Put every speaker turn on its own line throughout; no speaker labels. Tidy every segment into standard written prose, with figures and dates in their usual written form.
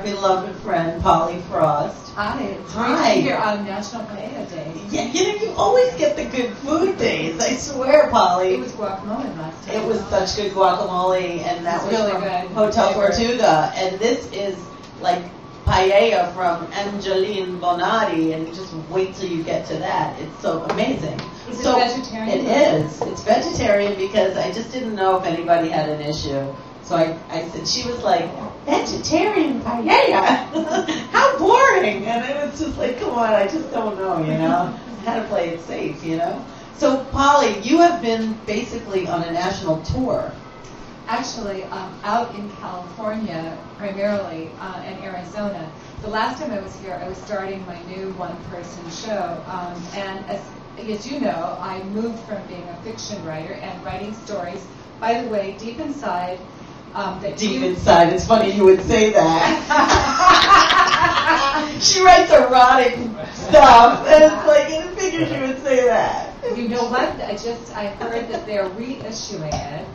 beloved friend, PoLLy Frost.
Hi. It's
Hi.
great to be here on National Paella Day.
Yeah, you always get the good food days. I swear, PoLLy.
It was guacamole last time.
It was such good guacamole, and that was
really
from
good.
Hotel Tortuga. And this is like paella from Angeline Bonatti, and you just wait till you get to that. It's so amazing.
Is
so
it vegetarian?
It is. It's vegetarian because I just didn't know if anybody had an issue. So I said, she was like, vegetarian paella? How boring. And it was just like, come on, I just don't know, you know. How to play it safe, you know. So, PoLLy, you have been basically on a national tour.
Actually, out in California, primarily, and Arizona. The last time I was here, I was starting my new one-person show. And as you know, I moved from being a fiction writer and writing stories, by the way, deep inside.
Deep inside. It's funny you would say that. She writes erotic stuff, and it's like, I figured you would say that.
You know what? I heard that they're reissuing it,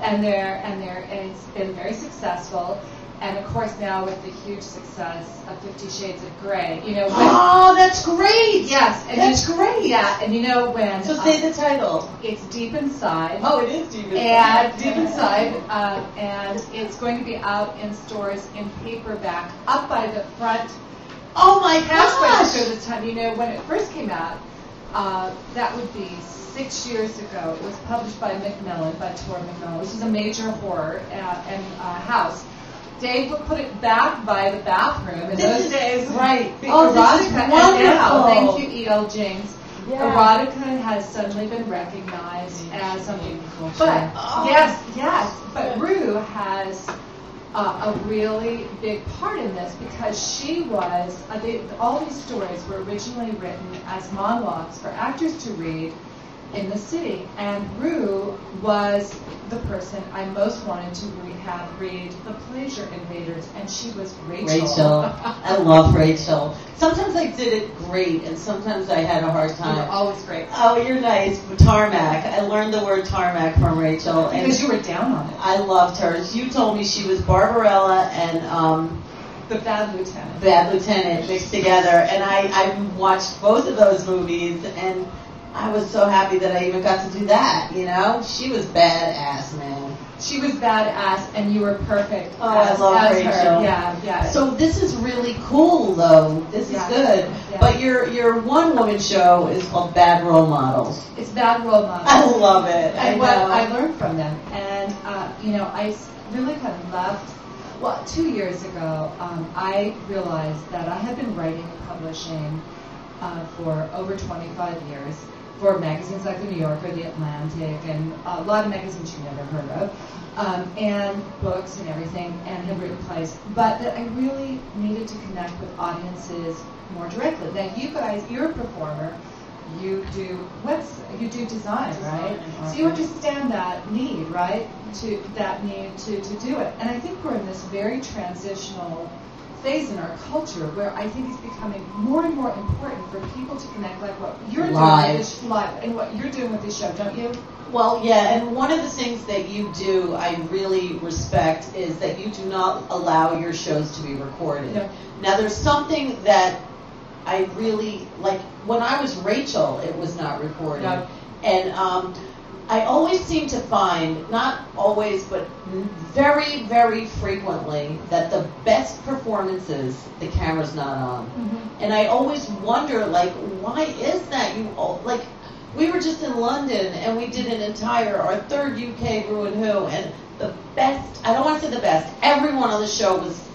and it's been very successful. And of course, now with the huge success of 50 Shades of Grey, you know.
Oh, that's great!
Yes, and
that's great.
Yeah, and you know when.
So say the title.
It's Deep Inside.
Oh, it is Deep Inside.
And Deep Inside, and it's going to be out in stores in paperback, up by the front.
Oh my
cash
gosh!
register this time. You know, when it first came out, that would be 6 years ago. It was published by Macmillan, by Tor Macmillan, which is a major horror house. Dave would put it back by the bathroom in those days.
Right.
Oh,
this is wonderful.
Thank you, E.L. James.
Yeah.
Erotica has suddenly been recognized as something. But but ReW has a really big part in this because she was. All these stories were originally written as monologues for actors to read in the city, and ReW was the person I most wanted to have read The Pleasure Invaders, and she was Rachel.
I love Rachel. Sometimes I did it great, and sometimes I had a hard time.
You were always great.
Oh, you're nice. Tarmac. I learned the word tarmac from Rachel.
Because you were down on it.
I loved her. You told me she was Barbarella and
the Bad Lieutenant.
Bad Lieutenant mixed together, and I watched both of those movies, and I was so happy that I even got to do that, you know? She was badass, man.
She was badass, and you were perfect
I love Rachel.
Her. Yeah.
So this is really cool, though. This is good. Yeah. But your one-woman show is called Bad Role Models.
It's Bad Role Models.
I love it.
And I learned from them. And, I really kind of left. Well, 2 years ago, I realized that I had been writing and publishing for over 25 years. For magazines like the New Yorker, the Atlantic, and a lot of magazines you never heard of, and books and everything, and had written plays. But that I really needed to connect with audiences more directly. Now, you guys, you're a performer. You do design, right? So you understand that need, right? To do it. And I think we're in this very transitional phase in our culture where I think it's becoming more and more important for people to connect like what you're doing live and what you're doing with this show, don't you?
Well, yeah, and one of the things that you do I really respect is that you do not allow your shows to be recorded.
No.
Now, there's something that I really, like, when I was Rachel, it was not recorded.
No.
And I always seem to find, not always, but very, very frequently, that the best performances, the camera's not on. Mm-hmm. And I always wonder, like, why is that? Like, we were just in London, and we did our third UK ReW WhO, and the best, I don't want to say the best, everyone on the show was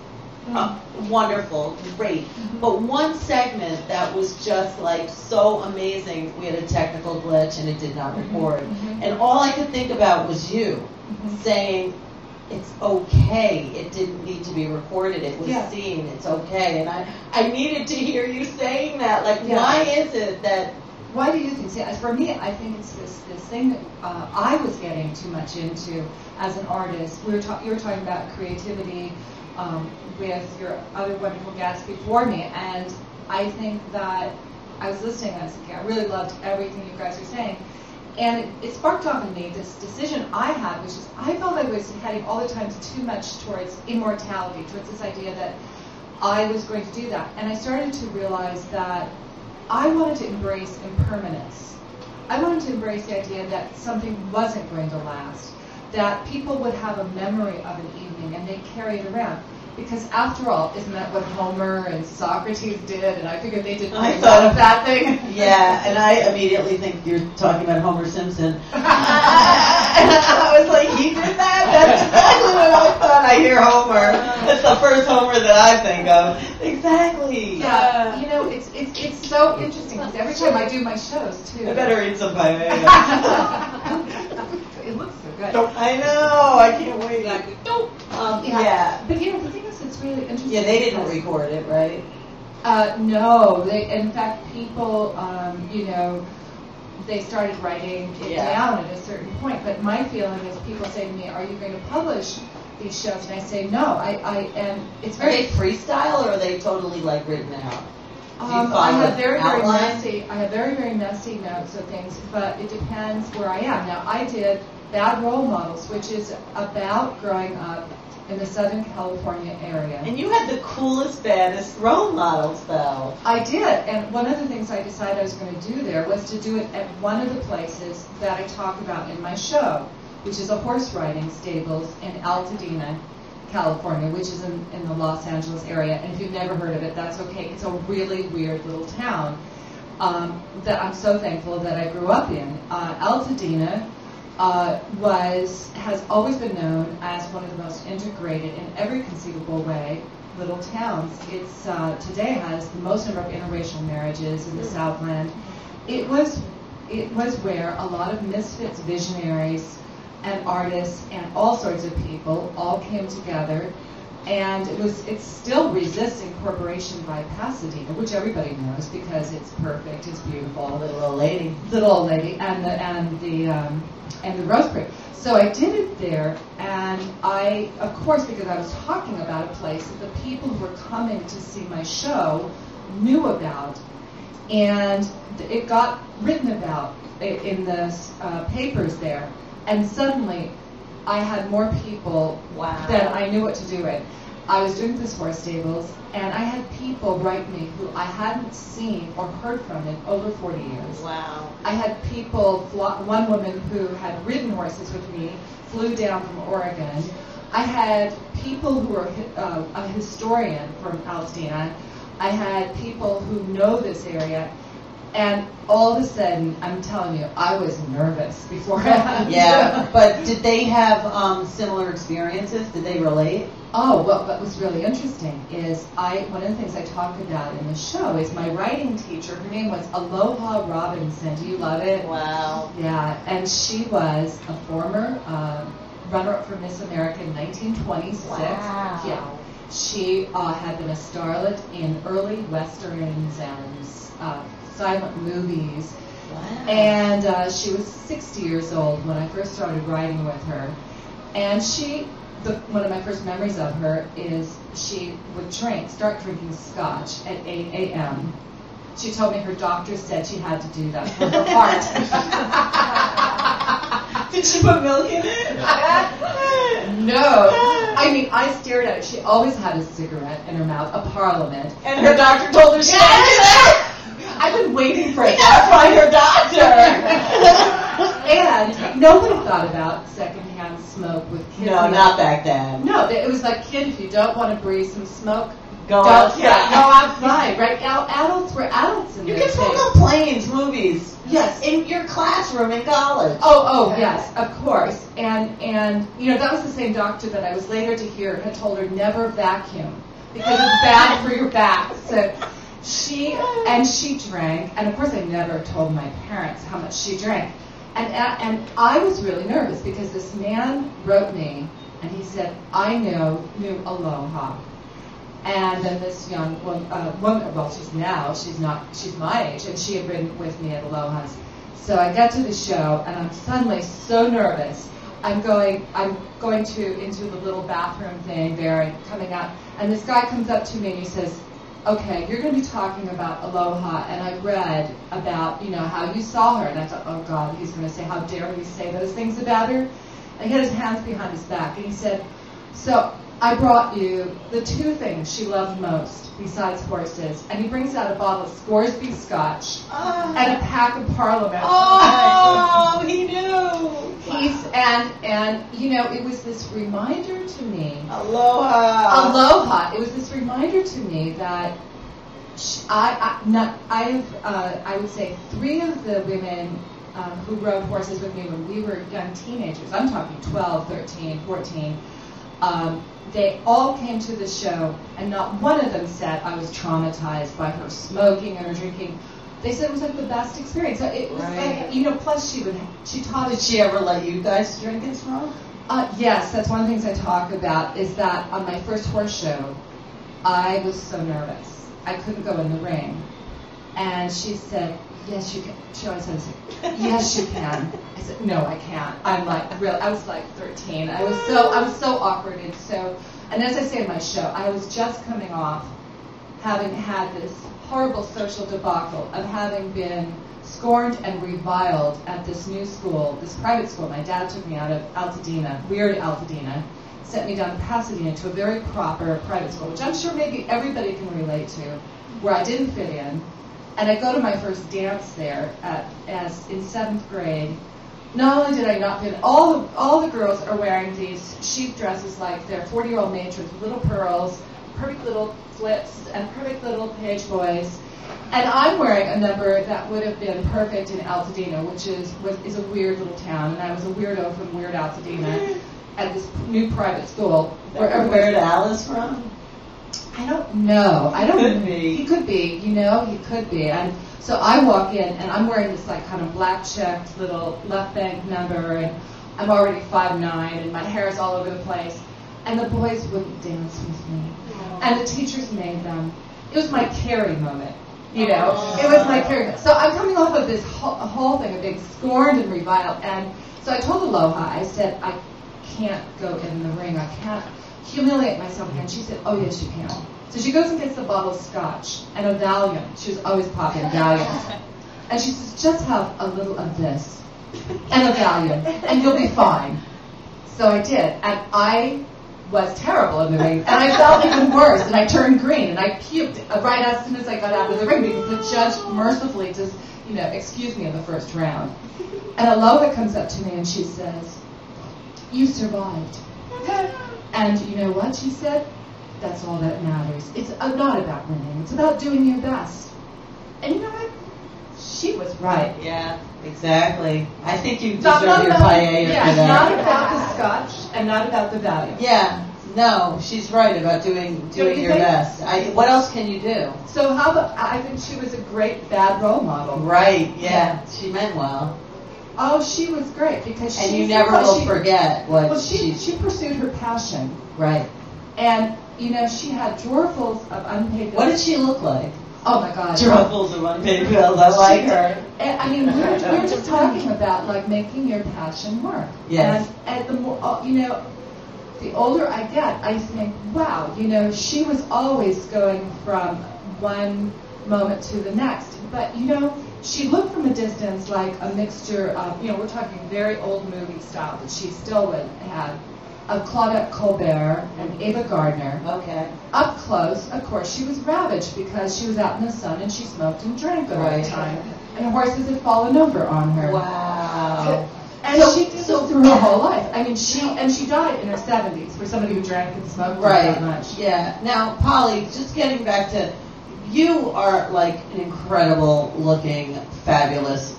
wonderful, great. Mm-hmm. But one segment that was just like so amazing, we had a technical glitch and it did not record. Mm-hmm. And all I could think about was you saying, it's okay, it didn't need to be recorded, it was seen, it's okay. And I needed to hear you saying that. Like, why is it that...
Why do you think? See, for me, I think it's this thing that I was getting too much into as an artist. You were talking about creativity, with your other wonderful guests before me, and I think that I was listening and I was thinking, I really loved everything you guys were saying, and it sparked off in me this decision I had, which is I felt I was heading all the time too much towards immortality, towards this idea that I was going to do that. And I started to realize that I wanted to embrace impermanence. I wanted to embrace the idea that something wasn't going to last, that people would have a memory of an evening and they'd carry it around. Because after all, isn't that what Homer and Socrates did? And I figured they did a lot of that thing.
Yeah, and I immediately think you're talking about Homer Simpson. And I was like, he did that? That's exactly what I thought. I hear Homer. That's the first Homer that I think of. Exactly.
Yeah. You know, it's so interesting because every time I do my shows, too.
I better eat some paella.
It looks so good.
I know. I can't wait.
Exactly.
Yeah.
But you know, the thing is, it's really interesting.
Yeah, they didn't record it, right?
No. In fact, people, you know, they started writing it down at a certain point. But my feeling is people say to me, are you going to publish these shows? And I say, no. I am. It's very.
Are they freestyle or are they totally like written out?
I have very very messy notes of things, but it depends where I am. Now, I did Bad Role Models, which is about growing up in the Southern California area.
And you had the coolest, baddest role models, though.
I did, and one of the things I decided I was going to do there was to do it at one of the places that I talk about in my show, which is a horse riding stables in Altadena, California, which is in the Los Angeles area. And if you've never heard of it, that's okay. It's a really weird little town that I'm so thankful that I grew up in. Altadena has always been known as one of the most integrated in every conceivable way little towns. It's today has the most number of interracial marriages in the Southland. It was where a lot of misfits, visionaries, and artists and all sorts of people all came together, and it's still resists incorporation by Pasadena, which everybody knows because it's perfect, it's beautiful, little old lady, and the Roseberry. So I did it there, and I, of course, because I was talking about a place that the people who were coming to see my show knew about, and it got written about in the papers there. And suddenly, I had more people than I knew what to do with. I was doing this horse stables, and I had people write me who I hadn't seen or heard from in over 40 years.
Wow.
I had people, one woman who had ridden horses with me, flew down from Oregon. I had people who were a historian from Altadena. I had people who know this area. And all of a sudden, I'm telling you, I was nervous beforehand.
Yeah, but did they have similar experiences? Did they relate?
Oh, well, what was really interesting is one of the things I talk about in the show is my writing teacher. Her name was Aloha Robinson. Do you love it?
Wow.
Yeah, and she was a former runner-up for Miss America in 1926.
Wow.
Yeah, she had been a starlet in early westerns and silent movies.
Wow.
And she was 60 years old when I first started writing with her. And one of my first memories of her is she would start drinking scotch at 8 a.m. She told me her doctor said she had to do that for her heart.
Did she put milk in it?
No. I mean, I stared at it. She always had a cigarette in her mouth, a Parliament.
And her doctor told her she had to do that?
I've been waiting for it.
That's why her doctor.
And nobody thought about secondhand smoke with kids.
No, not back then.
No, it was like, kid, if you don't want to breathe some smoke,
go outside.
Go outside. Right now, adults were adults in
You
those
can smoke
days.
on planes, movies.
Yes.
In your classroom in college.
Oh, yes, of course. And you know, that was the same doctor that I was later to hear had told her never vacuum because it's bad for your back. So she drank, and of course I never told my parents how much she drank. And I was really nervous because this man wrote me and he said, I knew Aloha. And then this young woman, well, she's my age, and she had ridden with me at Aloha's. So I get to the show, and I'm suddenly so nervous. I'm going into the little bathroom thing there, and coming out, and this guy comes up to me and he says, okay, you're going to be talking about Aloha, and I read about, how you saw her, and I thought, oh God, he's going to say, how dare you say those things about her? And he had his hands behind his back, and he said, so I brought you the two things she loved most besides horses. And he brings out a bottle of Scoresby Scotch and a pack of Parliament.
Oh, he knew.
And you know, it was this reminder to me.
Aloha.
It was this reminder to me that I would say 3 of the women who rode horses with me when we were young teenagers, I'm talking 12, 13, 14, they all came to the show, and not one of them said I was traumatized by her smoking and her drinking. They said it was like the best experience. So it was like, you know, plus she taught us.
Did she ever let you guys drink and smoke?
Yes, that's one of the things I talk about, is that on my first horse show, I was so nervous. I couldn't go in the ring. And she said, yes, you can. She always says, yes, you can. I said, no, I can't. I'm like, real. I was like 13. I was so awkward and as I say in my show, I was just coming off having had this horrible social debacle of having been scorned and reviled at this new school, this private school. My dad took me out of Altadena, weird Altadena, sent me down to Pasadena to a very proper private school, which I'm sure maybe everybody can relate to, where I didn't fit in. And I go to my first dance there as in 7th grade. Not only did I not fit in, all the girls are wearing these chic dresses like they're 40-year-old matrons with little pearls, perfect little flips, and perfect little page boys. And I'm wearing a number that would have been perfect in Altadena, which is a weird little town. And I was a weirdo from weird Altadena at this new private school.
Where Weird Al is from?
I don't know.
Could be.
He could be. You know, he could be. And so I walk in, and I'm wearing this like kind of black checked little left bank number, and I'm already 5'9", and my hair is all over the place. And the boys wouldn't dance with me, and the teachers made them. It was my Carrie moment. You know, it was my Carrie moment. So I'm coming off of this whole thing of being scorned and reviled, and so I told Aloha, I said, I can't go in the ring. I can't humiliate myself again. She said, oh, yes, you can. So she goes and gets the bottle of scotch and a Valium. She was always popping Valium. And she says, just have a little of this and a Valium, and you'll be fine. So I did. And I was terrible in the ring. And I felt even worse. And I turned green. And I puked right as soon as I got out of the ring, because the judge mercifully just, you know, excused me in the first round. And Aloha comes up to me and she says, you survived. And you know what she said? That's all that matters. It's not about winning. It's about doing your best. And you know what? She was right.
Yeah, exactly. I think you deserve your paella for that.
Not about the scotch and not about the value.
Yeah, no, she's right about doing your best. What else can you do?
So how about, I think she was a great bad role model.
Right, yeah. She meant well.
Oh, she was great, because
and you never will forget what
she pursued her passion.
Right.
And, you know, she had drawerfuls of unpaid bills.
What did she look like?
Oh, my God.
Drawerfuls of unpaid bills. I like her.
And, I mean, we were just talking about, like, making your passion work.
Yes.
And the more, you know, the older I get, I think, wow, you know, she was always going from one moment to the next. But, you know, she looked from a distance like a mixture of, you know, we're talking very old movie style that she still would have, of Claudette Colbert and Ava Gardner.
Okay. Up
close, of course, she was ravaged because she was out in the sun and she smoked and drank all the time. And horses had fallen over on her.
Wow.
And she did this through her whole life. I mean, she died in her 70s for somebody who drank and smoked that much.
Yeah. Now, PoLLy, just getting back to, you are like an incredible looking, fabulous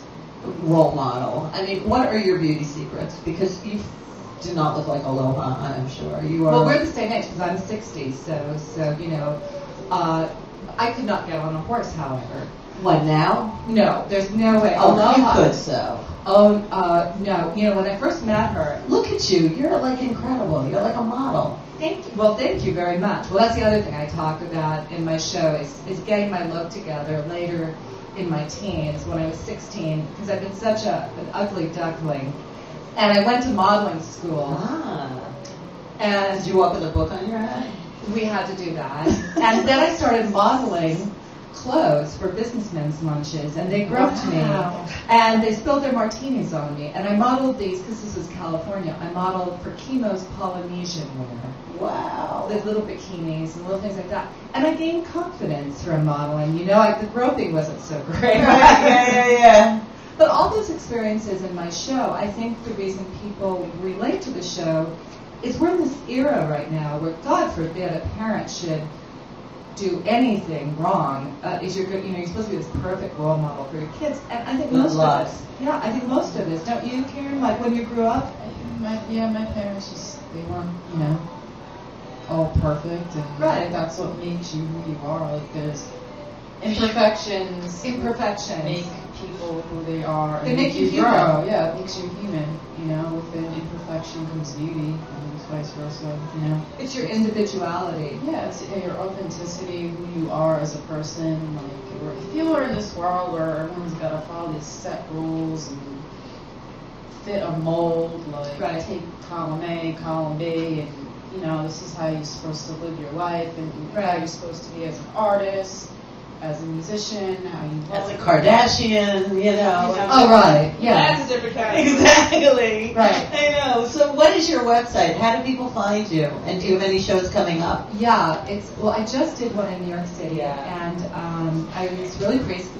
role model. I mean, what are your beauty secrets? Because you do not look like Aloha, I'm sure. You are.
Well, we're the same age because I'm 60, so you know, I could not get on a horse, however.
What, now?
No, there's no way.
Oh,
Aloha.
you could so.
Oh, no. You know, when I first met her.
Look at you. You're like incredible. You're like a model.
Thank you. Well, thank you very much. Well, that's the other thing I talk about in my show is getting my look together later in my teens when I was 16, because I've been such an ugly duckling. And I went to modeling school. And
did you walk with a book on your head?
We had to do that. And then I started modeling clothes for businessmen's lunches, and they groped me, and they spilled their martinis on me, and I modeled these, because this was California, I modeled for Chemo's Polynesian wear.
Wow.
The little bikinis and little things like that. And I gained confidence from modeling. You know, the groping wasn't so great.
Yeah.
But all those experiences in my show, I think the reason people relate to the show is we're in this era right now where, God forbid, a parent should do anything wrong. You're supposed to be this perfect role model for your kids. And I think most of us, I think most of us, don't you, Karen? Like when you grew up?
My parents they weren't, all perfect, and that's what makes you who you are. Like there's imperfections make people who they are.
They make you
grow. Yeah, it makes you human. Within imperfection comes beauty, and vice versa.
It's your individuality.
Yeah, it's your authenticity, who you are as a person. Like if you are in this world where everyone's got to follow these set rules and fit a mold, like take column A, column B, and this is how you're supposed to live your life, and how you're supposed to be as an artist, as a musician, how you
as a Kardashian,
Oh, right. Yeah.
That's a different kind.
Exactly.
Right.
I know. So what is your website? How do people find you? And do you have any shows coming up?
Yeah, I just did one in New York City, and I was really pleased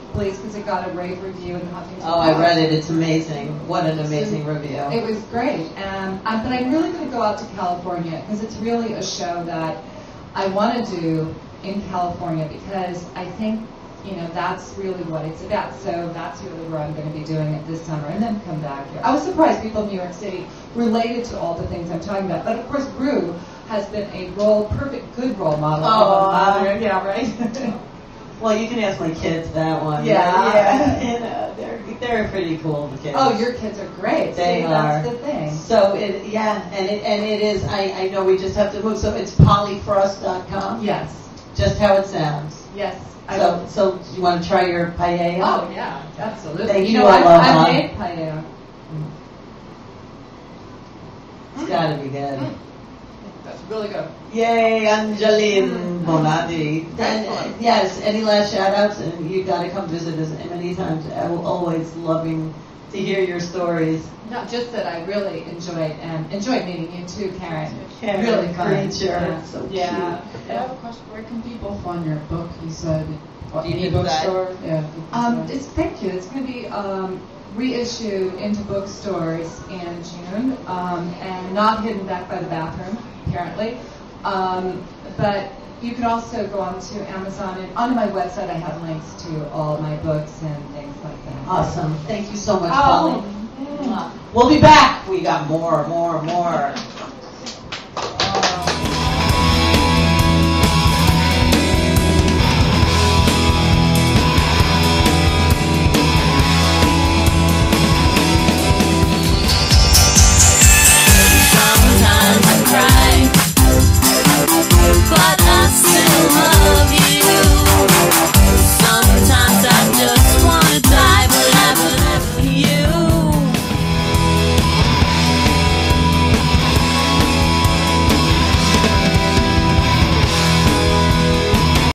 because it got a rave review in the Huffington Post.
Oh, I read it. It's amazing. What an amazing review.
It was great. But I'm really going to go out to California because it's really a show that I want to do in California because I think, that's really what it's about. So that's really where I'm going to be doing it this summer and then come back here. I was surprised people in New York City related to all the things I'm talking about. But of course, ReW has been a good role model.
Yeah, right. Well, you can ask my kids that one.
Yeah.
They're pretty cool, the kids.
Oh, your kids are great.
They are.
That's the thing.
So, it is, I know we just have to move, so it's PoLLyFrost.com?
Yes.
Just how it sounds.
Yes.
So you want to try your paella?
Oh, yeah, absolutely.
Thank you,
I made paella.
It's got to be good.
That's really good.
Yay, Angeline Bonatti. And yes, any last shout outs? And you got to come visit us many times. I'm always loving to hear your stories.
Not just that I really enjoyed meeting you too, Karen.
Really
fun.
Creature.
Yeah.
So
I have a question. Where can people find your book? You said
any
bookstore? Yeah.
Thank you. It's going to be reissued into bookstores in June, and not hidden back by the bathroom, apparently. But you can also go on to Amazon, and on my website I have links to all my books and things like that.
Awesome. Thank you so much, PoLLy. We'll be back. We got more.